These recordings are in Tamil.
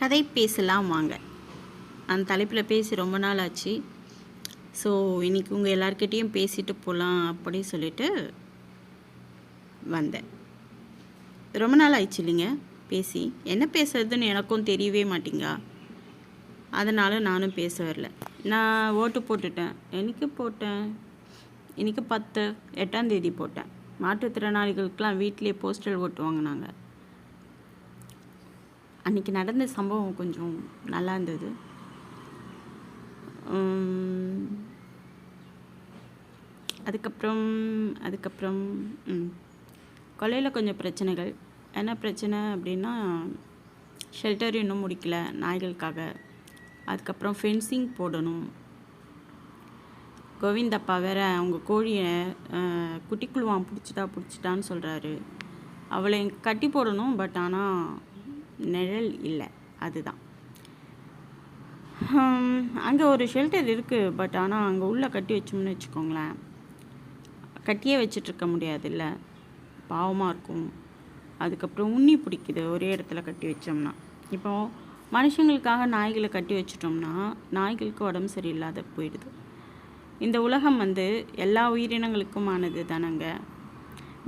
கதை பேசலாம் வாங்க. அந்த தலைப்பில் பேசி ரொம்ப நாள் ஆச்சு. ஸோ இன்றைக்கி உங்கள் எல்லார்கிட்டேயும் பேசிட்டு போகலாம் அப்படி சொல்லிட்டு வந்தேன். ரொம்ப நாள் ஆயிடுச்சு இல்லைங்க பேசி. என்ன பேசுறதுன்னு எனக்கும் தெரியவே மாட்டேங்கா. அதனால் நானும் பேச வரல. நான் ஓட்டு போட்டுட்டேன். என்னைக்கு போட்டேன்? இன்றைக்கி 8ஆம் தேதி போட்டேன். மாற்றுத்திறனாளிகளுக்கெலாம் வீட்டிலே போஸ்டல் ஓட்டு வாங்கினாங்க. அன்றைக்கி நடந்த சம்பவம் கொஞ்சம் நல்லா இருந்தது. அதுக்கப்புறம் கொல்லையில் கொஞ்சம் பிரச்சனைகள். என்ன பிரச்சனை அப்படின்னா, ஷெல்டர் இன்னும் முடிக்கல நாய்களுக்காக. அதுக்கப்புறம் ஃபென்சிங் போடணும். கோவிந்தப்பா வேற அவங்க கோழியை குட்டிக்குழுவான் பிடிச்சிட்டான்னு சொல்கிறாரு. அவளை கட்டி போடணும். பட் ஆனால் நிழல் இல்லை. அதுதான் அங்கே ஒரு ஷெல்டர் இருக்குது. பட் ஆனால் அங்கே உள்ளே கட்டி வச்சோம்னு வச்சுக்கோங்களேன், கட்டியே வச்சிட்ருக்க முடியாது. இல்லை, பாவமாக இருக்கும். அதுக்கப்புறம் உண்ணி பிடிக்குது ஒரே இடத்துல கட்டி வச்சோம்னா. இப்போது மனுஷங்களுக்காக நாய்களை கட்டி வச்சிட்டோம்னா நாய்களுக்கு உடம்பு சரியில்லாத போயிடுது. இந்த உலகம் எல்லா உயிரினங்களுக்கும் ஆனது தானங்க.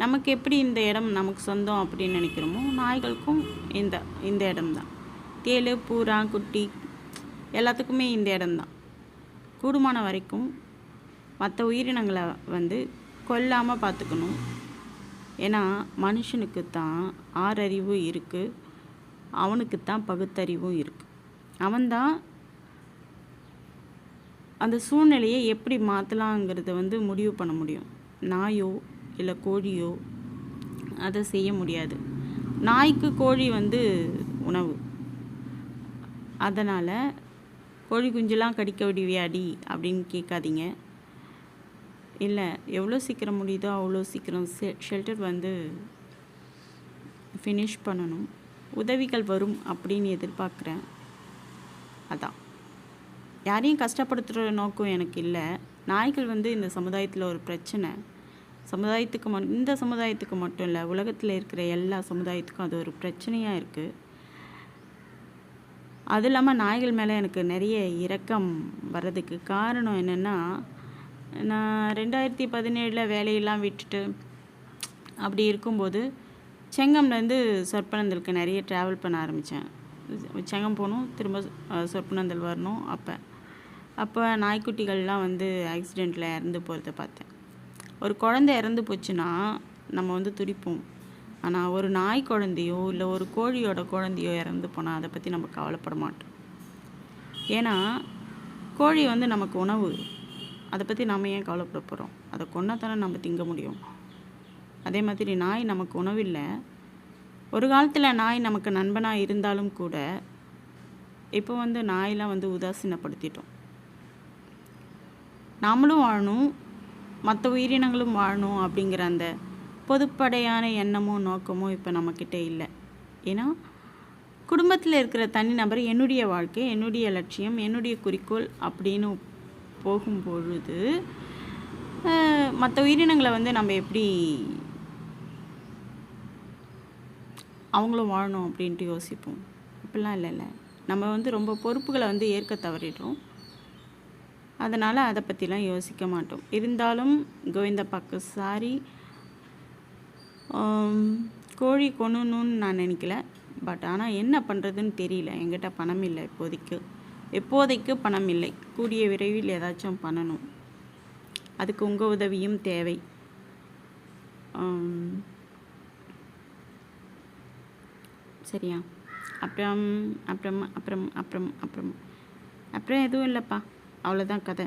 நமக்கு எப்படி இந்த இடம் நமக்கு சொந்தம் அப்படின்னு நினைக்கிறோமோ, நாய்களுக்கும் இந்த இடம்தான். தேள், பூரா, குட்டி எல்லாத்துக்குமே இந்த இடம்தான். கூடுமான வரைக்கும் மற்ற உயிரினங்களை கொல்லாமல் பார்த்துக்கணும். ஏன்னா மனுஷனுக்கு தான் 6 அறிவு இருக்குது, அவனுக்கு தான் பகுத்தறிவும் இருக்குது. அவன்தான் அந்த சூழ்நிலையை எப்படி மாற்றலாங்கிறத முடிவு பண்ண முடியும். நாயோ இல்லை கோழியோ அதை செய்ய முடியாது. நாய்க்கு கோழி உணவு. அதனால் கோழி குஞ்செலாம் கடிக்க விடுவியாடி அப்படின்னு கேட்காதீங்க. இல்லை, எவ்வளோ சீக்கிரம் முடியுதோ அவ்வளோ சீக்கிரம் ஷெல்டர் ஃபினிஷ் பண்ணணும். உதவிகள் வரும் அப்படின்னு எதிர்பார்க்குறேன். அதான், யாரையும் கஷ்டப்படுத்துகிற நோக்கம் எனக்கு இல்லை. நாய்கள் இந்த சமுதாயத்தில் ஒரு பிரச்சனை. இந்த சமுதாயத்துக்கு மட்டும் இல்லை, உலகத்தில் இருக்கிற எல்லா சமுதாயத்துக்கும் அது ஒரு பிரச்சனையாக இருக்குது. அது இல்லாமல் நாய்கள் மேலே எனக்கு நிறைய இரக்கம் வர்றதுக்கு காரணம் என்னென்னா, நான் 2017 வேலையெல்லாம் விட்டுட்டு அப்படி இருக்கும்போது செங்கம்லேருந்து சொற்பனந்தலுக்கு நிறைய ட்ராவல் பண்ண ஆரம்பித்தேன். செங்கம் போகணும், திரும்ப சொற்பனந்தல் வரணும். அப்போ நாய்க்குட்டிகள்லாம் ஆக்சிடெண்ட்டில் இறந்து போகிறத பார்த்தேன். ஒரு குழந்தை இறந்து போச்சுன்னா நம்ம துடிப்போம். ஆனால் ஒரு நாய் குழந்தையோ இல்லை ஒரு கோழியோட குழந்தையோ இறந்து போனால் அதை பற்றி நம்ம கவலைப்பட மாட்டோம். ஏன்னா கோழி நமக்கு உணவு. அதை பற்றி நம்ம ஏன் கவலைப்பட போகிறோம்? அதை கொண்டா தானே நம்ம திங்க முடியும். அதே மாதிரி நாய் நமக்கு உணவில்லை. ஒரு காலத்தில் நாய் நமக்கு நண்பனாக இருந்தாலும் கூட இப்போ நாயெலாம் உதாசீனப்படுத்திட்டோம். நாமளும் வாழணும், மற்ற உயிரினங்களும் வாழணும் அப்படிங்கிற அந்த பொதுப்படையான எண்ணமோ நோக்கமோ இப்போ நம்மக்கிட்ட இல்லை. ஏன்னா குடும்பத்தில் இருக்கிற தனிநபர் என்னுடைய வாழ்க்கை, என்னுடைய லட்சியம், என்னுடைய குறிக்கோள் அப்படின்னு போகும்பொழுது மற்ற உயிரினங்களை நம்ம எப்படி அவங்களும் வாழணும் அப்படின்ட்டு யோசிப்போம். இப்படிலாம் இல்லைல்ல. நம்ம ரொம்ப பொறுப்புகளை ஏற்க தவறிடுறோம். அதனால் அதை பற்றிலாம் யோசிக்க மாட்டோம். இருந்தாலும் கோவிந்தப்பாக்கு சாரி. கோழி கொன்னணுன்னு நான் நினைக்கல. பட் ஆனால் என்ன பண்ணுறதுன்னு தெரியல. என்கிட்ட பணம் இல்லை இப்போதைக்கு பணம் இல்லை. கூடிய விரைவில் ஏதாச்சும் பண்ணணும். அதுக்கு உங்கள் உதவியும் தேவை. சரியா? அப்புறம் எதுவும் இல்லைப்பா. அவ்வளோதான் கதை.